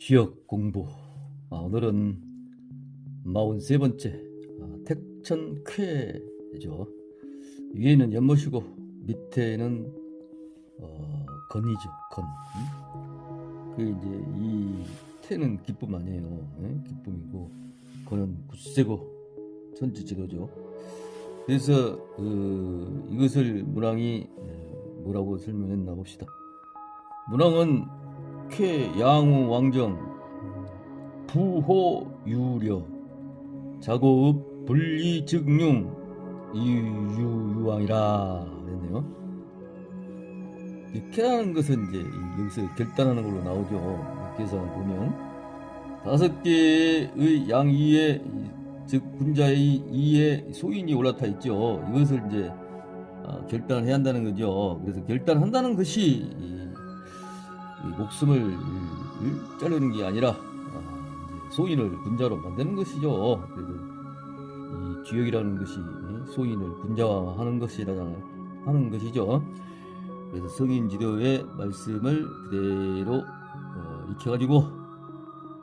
기억 공부. 오늘은 43번째 택천쾌죠. 위에는 연못이고 밑에는 건이죠. 건. 그 이제 이 태는 기쁨 아니에요. 기쁨이고 건은 굳세고 천지지도죠. 그래서 이것을 문왕이 뭐라고 설명했나 봅시다. 문왕은 쾌 양우 왕정 부호 유려 자고읍 분리 즉융 이유유왕이라 그랬네요. 이 쾌라는 것은 이제 여기서 결단하는 걸로 나오죠. 계산을 보면 5개의 양 이에 즉 군자의 이에 소인이 올라타 있죠. 이것을 이제 결단해야 한다는 거죠. 그래서 결단한다는 것이 목숨을 자르는 게 아니라 소인을 군자로 만드는 것이죠. 그래서 이 주역이라는 것이 소인을 군자화하는 하는 것이죠. 그래서 성인 지도의 말씀을 그대로 익혀가지고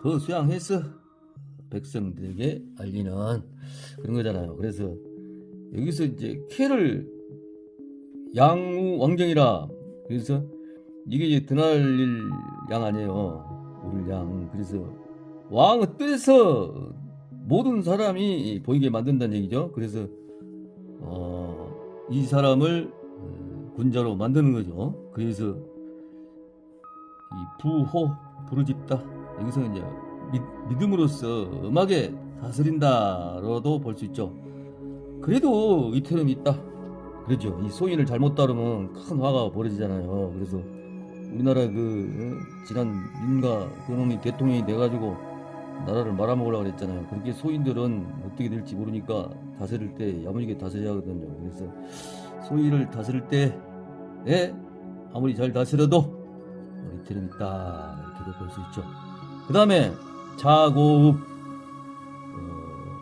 더 수양해서 백성들에게 알리는 그런 거잖아요. 그래서 여기서 이제 쾌를 양우 왕정이라, 그래서 이게 이제 드날릴 양 아니에요. 오를 양. 그래서 왕의 뜻에서 모든 사람이 보이게 만든다는 얘기죠. 그래서 이 사람을 군자로 만드는 거죠. 그래서 이 부호 부르짖다, 여기서 이제 믿음으로써 음하게 다스린다로도 볼 수 있죠. 그래도 이태름이 있다. 그렇죠. 이 소인을 잘못 따르면 큰 화가 벌어지잖아요. 그래서 우리나라 지난 민가 그놈이 대통령이 돼가지고 나라를 말아먹으려고 그랬잖아요. 그렇게 소인들은 어떻게 될지 모르니까 다스릴 때 야무지게 다스려야 하거든요. 그래서 소인을 다스릴 때에 아무리 잘 다스려도 이태름이 있다, 이렇게도 볼 수 있죠. 그 다음에 자고읍,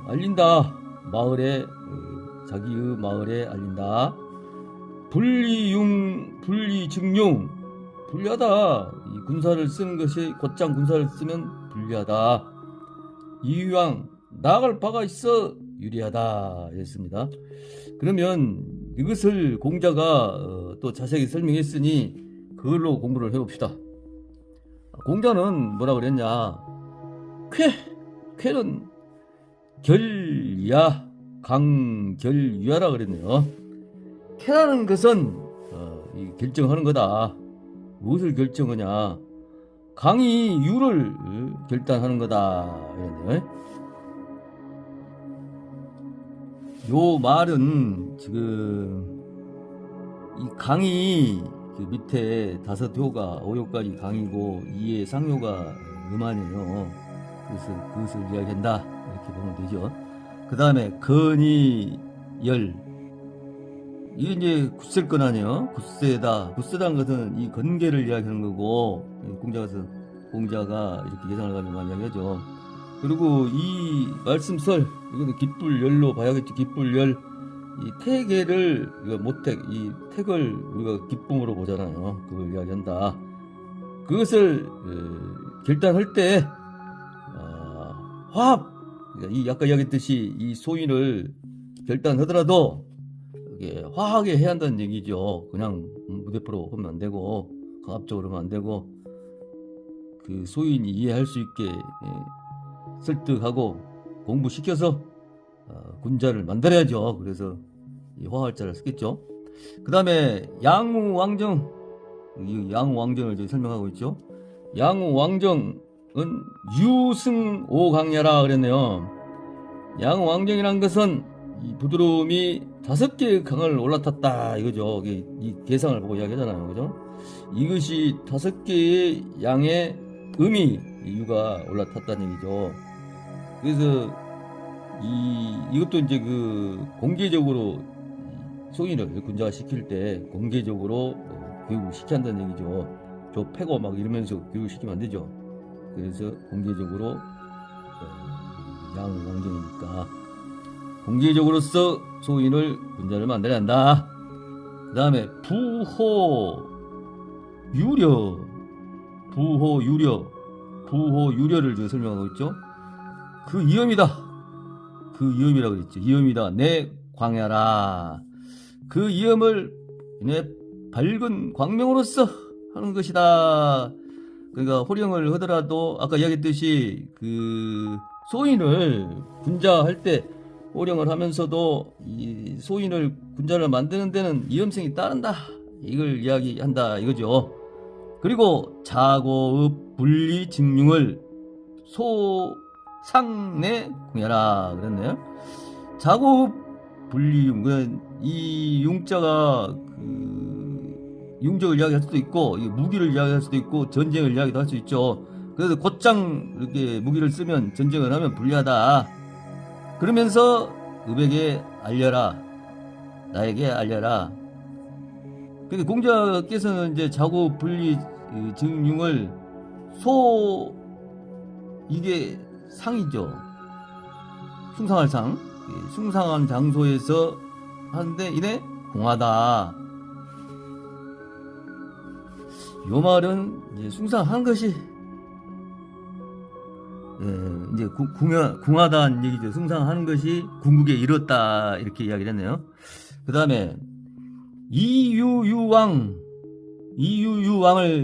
알린다. 마을에 자기의 마을에 알린다. 분리즉융, 불리하다. 이 군사를 쓰는 것이 곧장 군사를 쓰면 불리하다. 이유왕, 나아갈 바가 있어 유리하다 했습니다. 그러면 이것을 공자가 또 자세하게 설명했으니 그걸로 공부를 해봅시다. 공자는 뭐라 그랬냐? 쾌는 결야 강결유야라 그랬네요. 쾌라는 것은 결정하는 거다. 무엇을 결정하냐? 강이 유를 결단하는 거다 그랬네요. 요 말은 지금 이 강이 밑에 5효가 5효까지 강이고 2의 상효가 음안이에요. 그래서 그것을 이야기한다, 이렇게 보면 되죠. 그 다음에 건이열, 이게 이제 굳셀 아니에요. 굳세다는 것은 이 건계를 이야기하는 거고, 공자가 이렇게 계산을 가지고 많이 이야기하죠. 그리고 이 말씀설, 이거는 깃불열로 봐야겠죠. 깃불열, 이 태계를 우리가 모택, 이 택을 우리가 기쁨으로 보잖아요. 그걸 이야기한다. 그것을 결단할 때 화합, 그러니까 이 아까 이야기했듯이 이 소인을 결단하더라도 이게 화하게 해야 한다는 얘기죠. 그냥 무대포로 하면 안 되고 강압적으로 하면 안 되고 그 소인이 이해할 수 있게 설득하고 공부시켜서 군자를 만들어야죠. 그래서 이 화할자를 쓰겠죠. 그 다음에 양우 왕정, 이 양우 왕정을 저희 설명하고 있죠. 양우 왕정은 유승오강야라 그랬네요. 양우 왕정이란 것은 이 부드러움이 5개의 강을 올라탔다 이거죠. 이 계상을 보고 이야기하잖아요. 그죠? 이것이 5개의 양의 음이 유가 올라탔다는 얘기죠. 그래서 이것도 이제 공개적으로 소인을 군자화 시킬 때 공개적으로 교육을 시켜야 한다는 얘기죠. 저 패고 막 이러면서 교육을 시키면 안 되죠. 그래서 공개적으로 양 왕정이니까 공개적으로서 소인을 군자를 만들어야 한다. 그 다음에 부호 유려, 부호 유려를 지금 설명하고 있죠. 그 이음이다. 그 이음이라고 그랬죠. 이음이다. 내 광야라. 그 이음을 내 밝은 광명으로서 하는 것이다. 그러니까 호령을 하더라도 아까 이야기했듯이 그 소인을 군자할 때 호령을 하면서도 이 소인을 군자를 만드는 데는 이음생이 따른다. 이걸 이야기한다 이거죠. 그리고 자고읍 분리 직융을 소상내 공야라 그랬네요. 자고읍 분리융은 이 융자가 그 융적을 이야기할 수도 있고 무기를 이야기할 수도 있고 전쟁을 이야기도 할 수 있죠. 그래서 곧장 이렇게 무기를 쓰면 전쟁을 하면 불리하다. 그러면서 읍에게 알려라. 나에게 알려라. 근데 공자께서는 이제 자고 분리 증융을 이게 상이죠. 숭상할 상. 숭상한 장소에서 하는데 이래 공하다. 요 말은 이제 숭상한 것이 이제 궁하다는 얘기죠. 숭상하는 것이 궁극에 이뤘다 이렇게 이야기를 했네요. 그 다음에 이유유왕을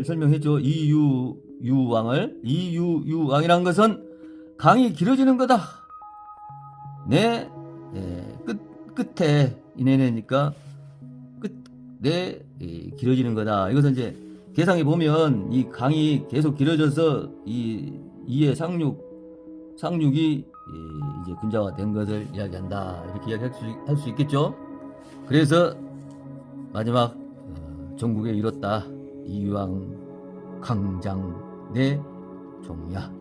설명했죠. 이유유왕이란 것은 강이 길어지는 거다. 내 끝에 이내니까 끝내 길어지는 거다. 이것은 이제 계상에 보면 이 강이 계속 길어져서 이의 상륙이 이제 군자가 된 것을 이야기한다. 이렇게 이야기할 수 있겠죠. 그래서 마지막 전국에 이뤘다. 이유왕 강장 내 종야.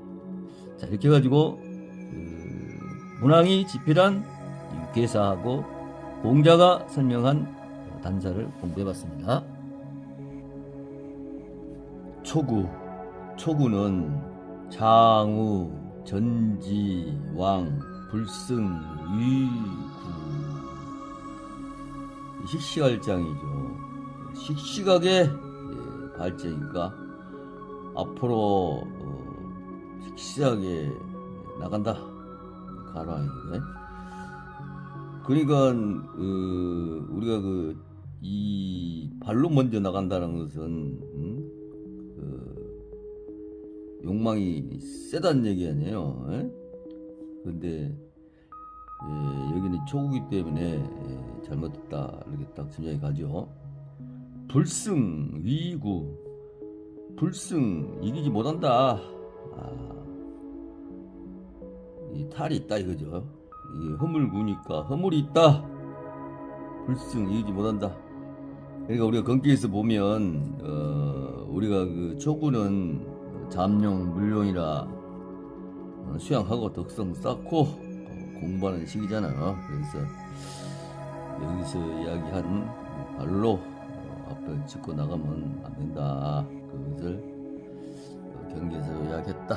자 이렇게 해가지고 문왕이 집필한 괴사하고 공자가 설명한 단사를 공부해봤습니다. 초구는 장우, 전지, 왕, 불승, 위구. 식시갈장이죠. 식시각의 발제니까 앞으로 식시하게 나간다. 가라. 그러니까 우리가 이 발로 먼저 나간다는 것은 욕망이 세다는 얘기 아니에요. 근데 여기는 초구기 때문에 잘못됐다 이렇게 딱 짐작이 가죠. 불승 위구. 불승 이기지 못한다. 이 탈이 있다 이거죠. 이게 허물구니까 허물이 있다. 불승 이기지 못한다. 그러니까 우리가 건기에서 보면 우리가 그 초구는 잠룡 물룡이라 수양하고 덕성 쌓고 공부하는 시기잖아요. 그래서 여기서 이야기한 발로 앞에 짚고 나가면 안 된다. 그것을 경계에서 이야기했다.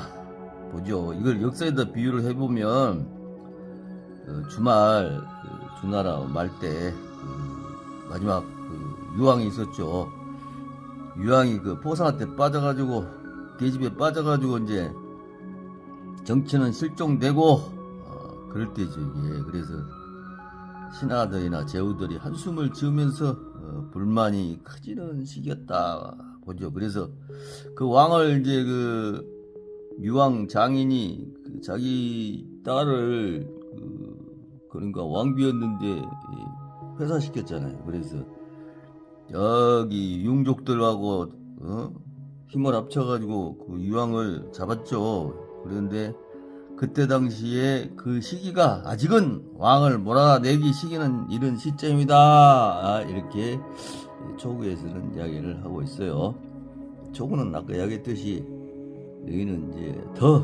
보죠. 이걸 역사에다 비유를 해보면 주말 주나라 말 때 마지막 유황이 있었죠. 유황이 포상한테 빠져가지고 계집에 빠져가지고 이제 정치는 실종되고 그럴 때죠 이게. 그래서 신하들이나 제후들이 한숨을 지으면서 불만이 커지는 시기였다 보죠. 그래서 그 왕을 이제 유황 장인이 자기 딸을 그러니까 왕비였는데 회사시켰잖아요. 그래서 여기 융족들하고 힘을 합쳐가지고 그 유황을 잡았죠. 그런데 그때 당시에 그 시기가 아직은 왕을 몰아내기 시기는 이런 시점이다. 이렇게 초구에서는 이야기를 하고 있어요. 초구는 아까 이야기했듯이 여기는 이제 더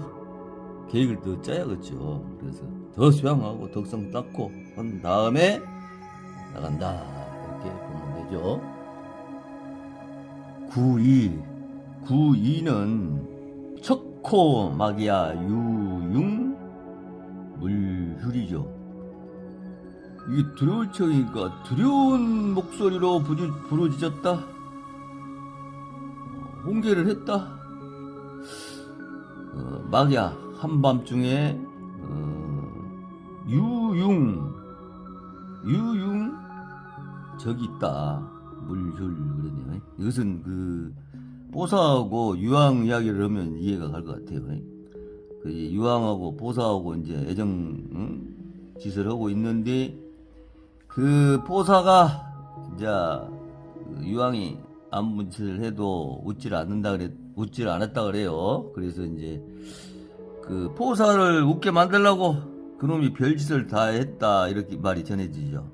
계획을 더 짜야겠죠. 그래서 더 수양하고 덕성 닦고 한 다음에 나간다. 이렇게 보면 되죠. 구이는 척코 마기야 유융 물휴리죠. 이게 두려울 척이니까 두려운 목소리로 부르짖었다. 홍계를 했다. 막야 한밤중에 유융 적이 있다. 물휼 그러네요. 이것은 그 보사하고 유황 이야기를 하면 이해가 갈 것 같아요. 그 유황하고 보사하고 이제 애정 짓을 하고 있는데 그 보사가 이제 유황이 아무 짓을 해도 웃지를 않았다 그래요. 그래서 이제 그 포사를 웃게 만들려고 그놈이 별짓을 다 했다 이렇게 말이 전해지죠.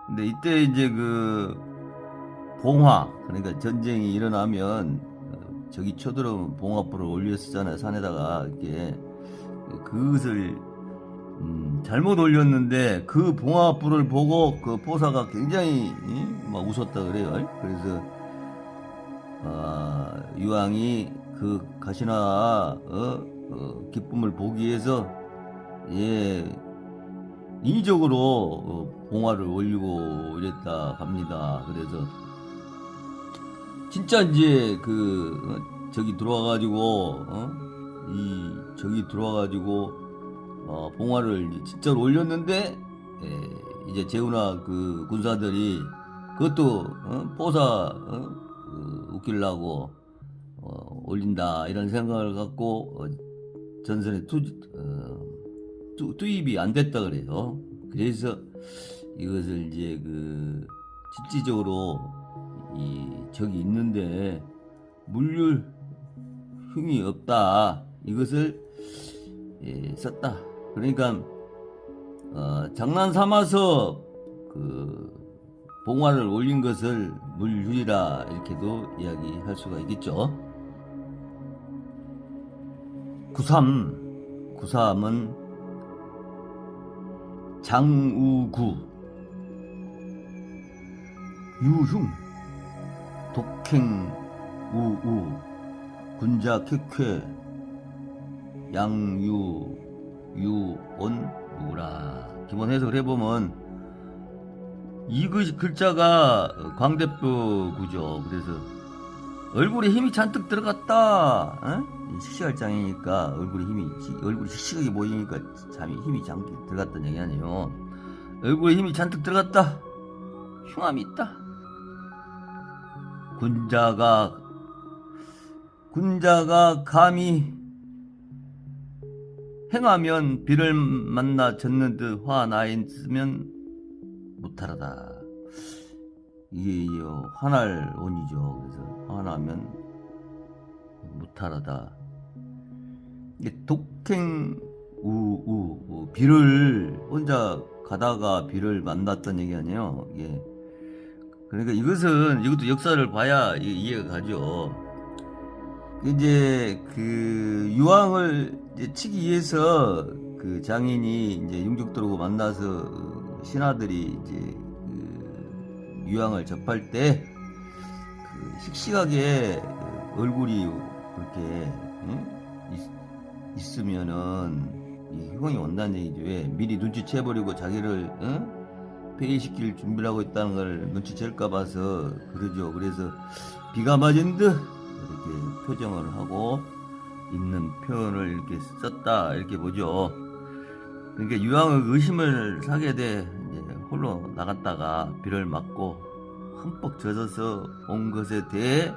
근데 이때 이제 그 봉화, 그러니까 전쟁이 일어나면 저기 쳐들어오면 봉화불을 올렸었잖아요. 산에다가 이렇게 그것을 잘못 올렸는데 그 봉화불을 보고 그 포사가 굉장히 막 웃었다 그래요. 그래서 유황이 그 가시나 기쁨을 보기 위해서 인위적으로 봉화를 올리고 이랬다 갑니다. 그래서 진짜 이제 그 저기 들어와가지고 저기 들어와가지고 봉화를 이제 진짜로 올렸는데 이제 재훈아 그 군사들이 그것도 포사 웃기려고 올린다 이런 생각을 갖고 전선에 투입이 안 됐다 그래요. 그래서 이것을 이제 그 실질적으로 이 적이 있는데 물률 흉이 없다 이것을 썼다. 그러니까 장난 삼아서 그 봉화를 올린 것을 물률이라 이렇게도 이야기할 수가 있겠죠. 구삼은 장우구, 유흉, 독행우우, 군자쾌쾌, 양유, 유온우라. 기본 해석을 해보면 이 글자가 광대뼈구죠. 그래서 얼굴에 힘이 잔뜩 들어갔다. 식식할 장이니까 얼굴이 씩씩하게 보이니까 힘이 잔뜩 들어갔다는 얘기 아니에요. 얼굴에 힘이 잔뜩 들어갔다. 흉함이 있다. 군자가 감히 행하면 비를 만나 젖는 듯 화나 있으면 무탈하다. 이게 화날 원이죠. 그래서 화나면 무탈하다. 이게 독행우우, 비를 혼자 가다가 비를 만났던 얘기 아니에요. 예. 그러니까 이것도 역사를 봐야 이해가 가죠. 이제 그 유황을 이제 치기 위해서 그 장인이 이제 용족들하고 만나서 신하들이 이제 그 유황을 접할 때 그 씩씩하게 얼굴이 그렇게 있으면은 이 희망이 온다는 얘기죠. 왜? 미리 눈치채버리고 자기를 폐위시킬 준비를 하고 있다는 걸 눈치챌까 봐서 그러죠. 그래서 비가 맞은 듯 이렇게 표정을 하고 있는 표현을 이렇게 썼다 이렇게 보죠. 그러니까 유황의 의심을 사게 돼 이제 홀로 나갔다가 비를 맞고 흠뻑 젖어서 온 것에 대해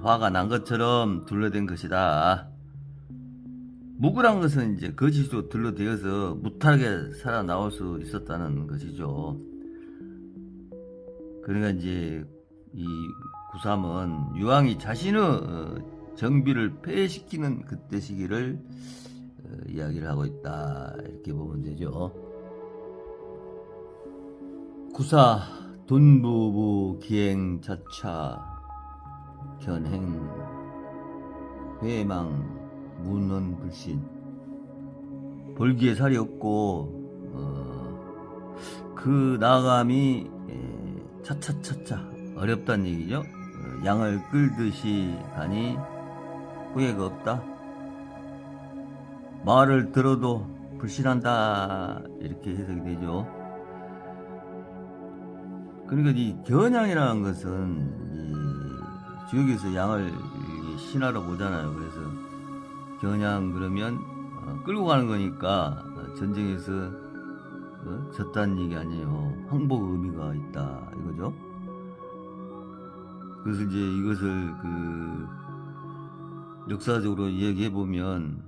화가 난 것처럼 둘러댄 것이다. 묵으란 것은 이제 거짓으로 둘러대어서 무탈하게 살아나올 수 있었다는 것이죠. 그러니까 이제 이 구삼은 유황이 자신의 정비를 폐해시키는 그때 시기를 이야기를 하고 있다 이렇게 보면 되죠. 구사 돈부부 기행 자차 견행 회망 문헌 불신. 볼기에 살이 없고 그 나감이 차차차차 어렵다는 얘기죠. 양을 끌듯이 가니 후회가 없다. 말을 들어도 불신한다 이렇게 해석이 되죠. 그러니까 이 견양이라는 것은 이 지옥에서 양을 신하로 보잖아요. 그래서 겨냥 그러면 끌고 가는 거니까 전쟁에서 졌다는 얘기 아니에요. 항복 의미가 있다 이거죠. 그래서 이제 이것을 역사적으로 이야기해 보면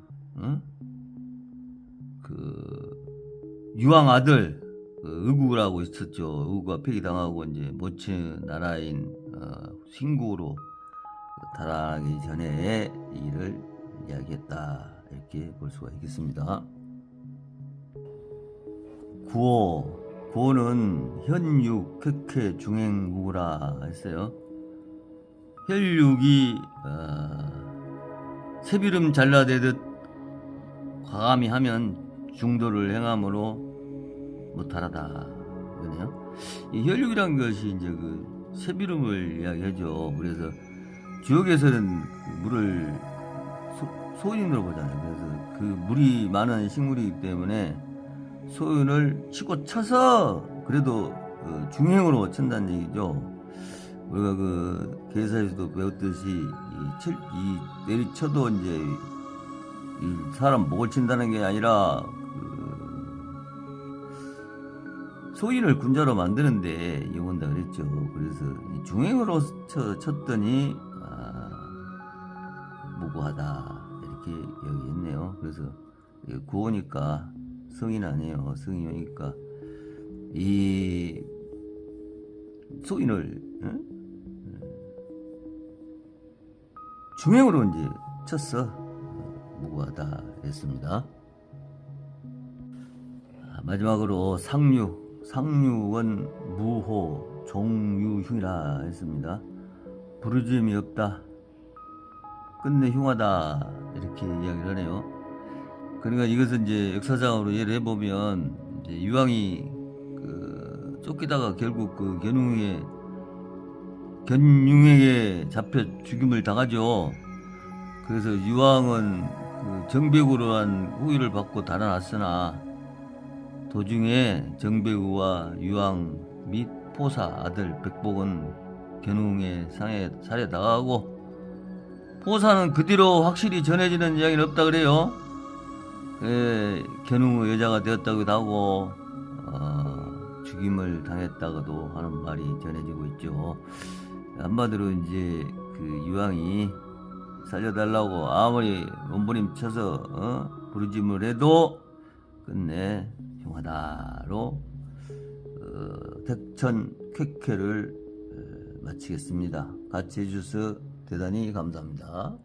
유왕 아들 의구라고 있었죠. 의구가 폐기당하고 이제 모친 나라인 신구로 달아나기 전에 일을 이야기했다 이렇게 볼 수가 있겠습니다. 구호는 현육 쾌쾌 중행무구라 했어요. 혈육이 새비름 잘라대듯 과감히 하면 중도를 행함으로 못하라다 이거네요. 이 혈육이란 것이 이제 새비름을 이야기하죠. 그래서 주역에서는 물을 소인으로 보잖아요. 그래서 물이 많은 식물이기 때문에 소인을 치고 쳐서 그래도 중행으로 친다는 얘기죠. 우리가 계사에서도 배웠듯이 내리쳐도 이제 이 사람 목을 친다는 게 아니라 소인을 군자로 만드는데 이용한다 그랬죠. 그래서 중행으로 쳤더니 무구하다 이렇게 얘기했네요. 그래서 구호니까 성인 아니에요. 성인이니까 이 소인을 중행으로 이제 쳤어 무구하다 했습니다. 마지막으로 상륙은 무호 종유흉이라 했습니다. 부르짐이 없다, 끝내 흉하다 이렇게 이야기를 하네요. 그러니까 이것은 이제 역사적으로 예를 해보면 이제 유왕이 쫓기다가 결국 견융에게 잡혀 죽임을 당하죠. 그래서 유왕은 정백으로 한 후위를 받고 달아났으나 도중에 정백우와 유왕 및 포사 아들 백복은 견웅의 상에 살해당하고, 포사는 그 뒤로 확실히 전해지는 이야기는 없다 그래요. 견웅의 여자가 되었다고도 하고 죽임을 당했다고도 하는 말이 전해지고 있죠. 한마디로 이제 유왕이 살려달라고 아무리 몸부림 쳐서 부르짐을 해도 끝내 흉하다로 택천 쾌쾌를 마치겠습니다. 같이 해주셔서 대단히 감사합니다.